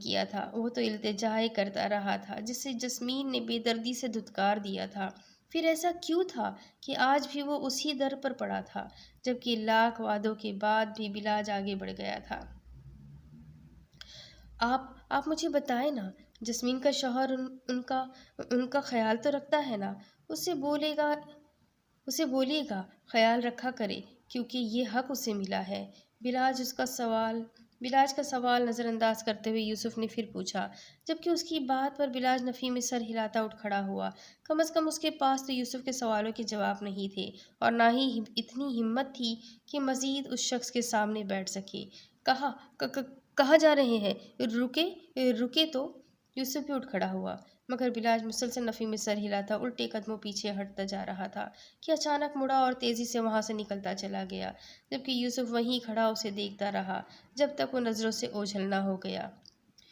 کیا تھا، وہ تو التجائے کرتا رہا تھا جسے جسمین نے بے دردی سے دھتکار دیا تھا۔ پھر ایسا کیوں تھا کہ آج بھی وہ اسی در پر پڑا تھا، جبکہ لاکھ وعدوں کے بعد بھی بلاج آگے بڑھ گیا تھا؟ آپ مجھے بتائیں نا، جسمین کا شوہر ان کا خیال تو رکھتا ہے نا؟ اسے بولیے گا خیال رکھا کرے، کیونکہ یہ حق اسے ملا ہے۔ بلاج کا سوال نظر انداز کرتے ہوئے یوسف نے پھر پوچھا، جبکہ اس کی بات پر بلاج نفی میں سر ہلاتا اٹھ کھڑا ہوا۔ کم از کم اس کے پاس تو یوسف کے سوالوں کے جواب نہیں تھے، اور نہ ہی اتنی ہمت تھی کہ مزید اس شخص کے سامنے بیٹھ سکے۔ کہاں جا رہے ہیں؟ رکے تو۔ یوسف بھی اٹھ کھڑا ہوا، مگر بلاج مسلسل نفی میں سر ہلاتا الٹے قدموں پیچھے ہٹتا جا رہا تھا کہ اچانک مڑا اور تیزی سے وہاں سے نکلتا چلا گیا، جبکہ یوسف وہیں کھڑا اسے دیکھتا رہا جب تک وہ نظروں سے اوجھل نہ ہو گیا۔